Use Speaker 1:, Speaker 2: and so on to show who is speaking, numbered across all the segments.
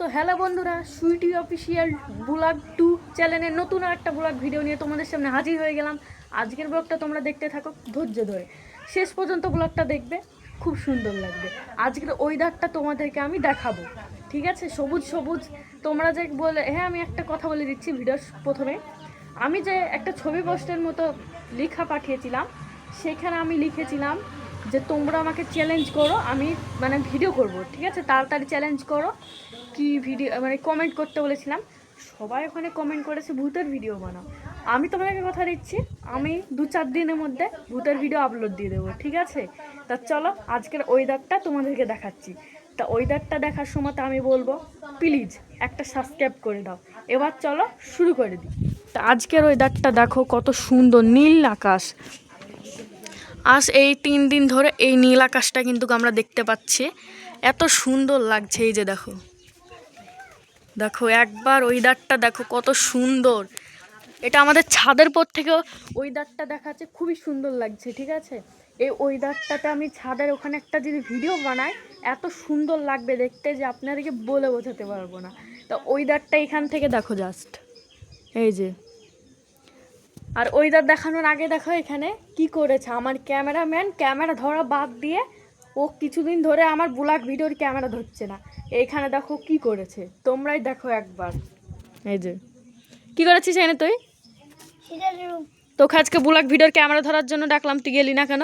Speaker 1: তো হ্যালো বন্ধুরা, Sweety official blog 2 চ্যানেলের নতুন একটা ব্লগ ভিডিও নিয়ে তোমাদের সামনে হাজির হয়ে গেলাম। আজকের ব্লগটা তোমরা দেখতে থাকো ধৈর্য ধরে, শেষ পর্যন্ত ব্লগটা দেখবে, খুব সুন্দর লাগবে। আজকের ওয়েদারটা তোমাদেরকে আমি দেখাবো, ঠিক আছে? সবুজ সবুজ। তোমরা যে বলে, হ্যাঁ আমি একটা কথা বলে দিচ্ছি ভিডিওর প্রথমে। আমি যে একটা ছবি পোস্টের মতো লেখা পাঠিয়েছিলাম, সেখানে আমি লিখেছিলাম যে তোমরা আমাকে চ্যালেঞ্জ করো, আমি মানে ভিডিও করব, ঠিক আছে? তাড়াতাড়ি চ্যালেঞ্জ করো, কি ভিডিও মানে কমেন্ট করতে বলেছিলাম। সবাই ওখানে কমেন্ট করেছে ভূতের ভিডিও বানাও। আমি তোমাদেরকে কথা দিচ্ছি, আমি 2-4 দিনের মধ্যে ভূতের ভিডিও আপলোড দিয়ে দেবো, ঠিক আছে? তা চলো আজকের ওয়েদারটা তোমাদেরকে দেখাচ্ছি। তা ওয়েদারটা দেখার সময় আমি বলবো প্লিজ একটা সাবস্ক্রাইব করে দাও। এবার চলো শুরু করে দিই। তা আজকের ওয়েদারটা দেখো কত সুন্দর, নীল আকাশ। আজ এই 3 দিন ধরে এই নীল আকাশটা কিন্তু আমরা দেখতে পাচ্ছি, এত সুন্দর লাগছে। এই যে দেখো দেখো একবার ওয়েদারটা দেখো কত সুন্দর। এটা আমাদের ছাদের পর থেকেও ওয়েদারটা দেখাচ্ছে, খুবই সুন্দর লাগছে, ঠিক আছে? এই ওয়েদারটাতে আমি ছাদের ওখানে একটা যদি ভিডিও বানাই, এত সুন্দর লাগবে দেখতে যে আপনাদেরকে বলে বোঝাতে পারবো না। তো ওয়েদারটা এখান থেকে দেখো জাস্ট, এই যে। আর ওয়েদার দেখানোর আগে দেখো এখানে কি করেছে আমার ক্যামেরাম্যান, ক্যামেরা ধরা বাদ দিয়ে ও কিছুদিন ধরে আমার ব্লগ ভিডিওর ক্যামেরা ধরছে না। এইখানে দেখো কি করেছে, তোমরাই দেখো একবার। এই যে কি করেছিস এখানে তুই? তোকে আজকে ব্লগ ভিডিওর ক্যামেরা ধরার জন্য ডাকলাম, তুই গেলি না কেন?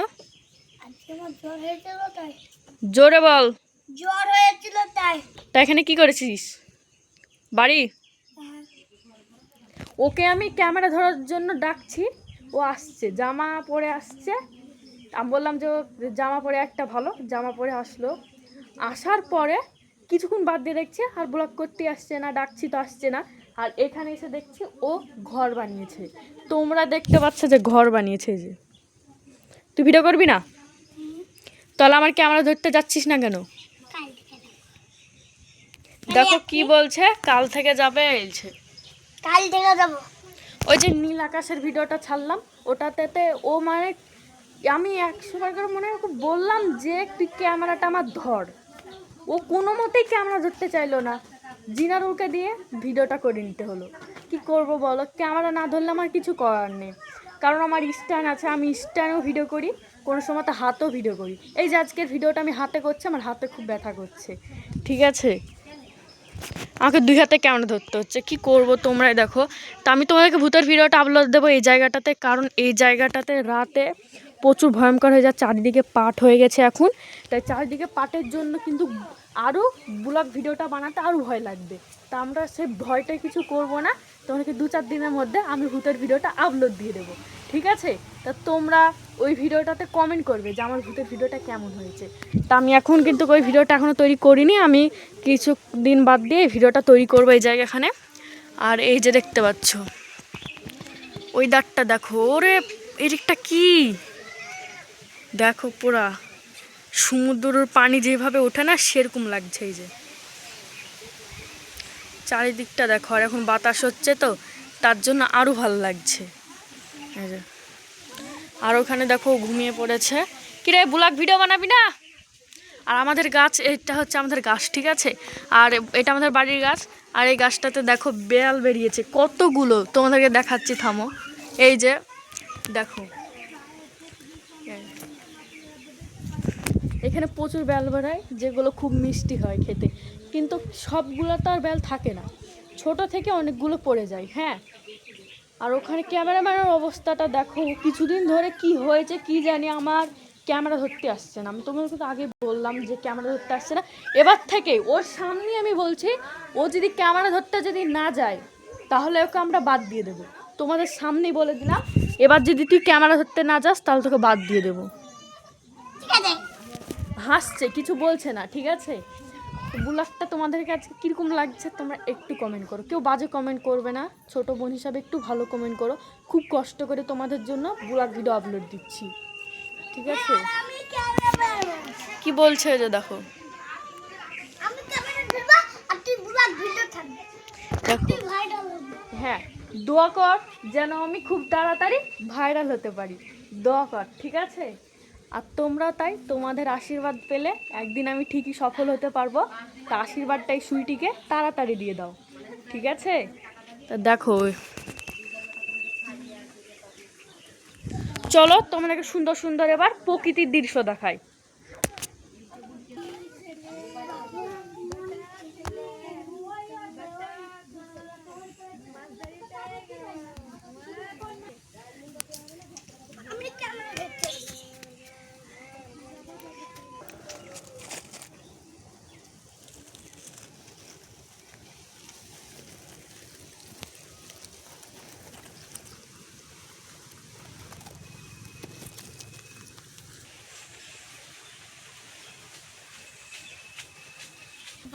Speaker 1: জোরে বল। জ্বর হয়েছিল তাই। তা এখানে কি করেছিস বাড়ি? ওকে আমি ক্যামেরা ধরার জন্য ডাকছি, ও আসছে, জামা পরে আসছে। আমি বললাম যে জামা পরে একটা ভালো জামা পরে আসলো। আসার পরে কিছুক্ষণ বাদ দিয়ে দেখছি আর ব্লগ করতে আসছে না, ডাকছি তো আসছে না। আর এখানে এসে দেখছি ও ঘর বানিয়েছে। তোমরা দেখতে পাচ্ছ যে ঘর বানিয়েছে। যে তুই ভিডিও করবি না, তাহলে আমার ক্যামেরা ধরতে যাচ্ছিস না কেন? দেখো কি বলছে, কাল থেকে যাবে বলছে। কাল থেকে যাব। ওই যে নীল আকাশের ভিডিওটা ছাড়লাম, ওটাতে ও মানে আমি 100 বার করে মনে হয় বললাম যে তুই ক্যামেরাটা আমার ধর, ও কোনো মতেই ক্যামেরা ধরতে চাইলো না। জিনারুলকে দিয়ে ভিডিওটা করে নিতে হলো। কি করব বলো, ক্যামেরা না ধরলে আমার কিছু করার নেই, কারণ আমার স্ট্যান্ড আছে, আমি স্ট্যান্ডেও ভিডিও করি, কোনো সময় তো হাতেও ভিডিও করি। এই যে আজকের ভিডিওটা আমি হাতে করছি, আমার হাতে খুব ব্যথা করছে, ঠিক আছে? আমাকে 2 হাতে ক্যামেরা ধরতে হচ্ছে, কি করব তোমরাই দেখো। তা আমি তোমাদেরকে ভূতের ভিডিওটা আপলোড দেবো এই জায়গাটাতে, কারণ এই জায়গাটাতে রাতে প্রচুর ভয়ঙ্কর হয়ে যায়, চারিদিকে পাট হয়ে গেছে এখন। তাই চারিদিকে পাটের জন্য কিন্তু আরও ব্লগ ভিডিওটা বানাতে আরও ভয় লাগবে। তা আমরা সেই ভয়টা কিছু করব না, তোমাদেরকে 2-4 দিনের মধ্যে আমি ভূতের ভিডিওটা আপলোড দিয়ে দেবো, ঠিক আছে? তা তোমরা ওই ভিডিওটাতে কমেন্ট করবে যে আমার ভূতের ভিডিওটা কেমন হয়েছে। তা আমি এখন কিন্তু ওই ভিডিওটা এখনও তৈরি করিনি, আমি কিছু দিন বাদ দিয়ে এই ভিডিওটা তৈরি করবো এই জায়গাখানে। আর এই যে দেখতে পাচ্ছ ওয়েদারটা দেখো, ওরে এদিকটা কি দেখো, পুরা সমুদ্রের পানি যেভাবে ওঠে না সেরকম লাগছে। এই যে চারিদিকটা দেখো, আর এখন বাতাস হচ্ছে তো তার জন্য আরও ভালো লাগছে। এই যে আর ওখানে দেখো ঘুমিয়ে পড়েছে। কিরে ব্লগ ভিডিও বানাবি না? আর আমাদের গাছ, এটা হচ্ছে আমাদের গাছ, ঠিক আছে? আর এটা আমাদের বাড়ির গাছ। আর এই গাছটাতে দেখো বেল বেরিয়েছে কতগুলো, তোমাদেরকে দেখাচ্ছি, থামো। এই যে দেখো এখানে প্রচুর বেল বেড়ায়, যেগুলো খুব মিষ্টি হয় খেতে, কিন্তু সবগুলো তো আর বেল থাকে না, ছোট থেকে অনেকগুলো পড়ে যায়। হ্যাঁ, আর ওখানে ক্যামেরাম্যানের অবস্থাটা দেখো, কিছুদিন ধরে কি হয়েছে কি জানি, আমার ক্যামেরা ধরতে আসছে না। আমি তোমাদেরকে তো আগে বললাম যে ক্যামেরা ধরতে আসছে না। এবার থেকে ওর সামনে আমি বলছি, ও যদি ক্যামেরা ধরতে যদি না যায় তাহলে ওকে আমরা বাদ দিয়ে দেবো। তোমাদের সামনেই বলে দিলাম, এবার যদি তুই ক্যামেরা ধরতে না যাস তাহলে তোকে বাদ দিয়ে দেবো। হাসছে, কিছু বলছে না, ঠিক আছে? ব্লগটা তোমাদের কাছে কীরকম লাগছে তোমরা একটু কমেন্ট করো, কেউ বাজে কমেন্ট করবে না, ছোট বোন হিসাবে একটু ভালো কমেন্ট করো। খুব কষ্ট করে তোমাদের জন্য ব্লগ ভিডিও আপলোড দিচ্ছি, ঠিক আছে? কি বলছে যে দেখো, দেখো হ্যাঁ, দোয়া কর যেন আমি খুব তাড়াতাড়ি ভাইরাল হতে পারি, দোয়া কর, ঠিক আছে? আর তোমরা তাই তোমাদের আশীর্বাদ পেলে একদিন আমি ঠিকই সফল হতে পারবো। তা আশীর্বাদটাই সুইটিকে তাড়াতাড়ি দিয়ে দাও, ঠিক আছে? তা দেখো, চলো তোমাদেরকে সুন্দর সুন্দর এবার প্রকৃতির দৃশ্য দেখাই।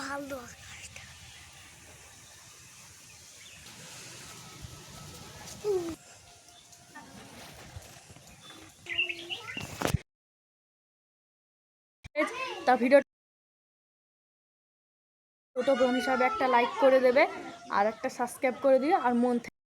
Speaker 2: ভালো
Speaker 1: তা ভিডিও ছোট বোন হিসাবে একটা লাইক করে দেবে আর একটা সাবস্ক্রাইব করে দিও আর মন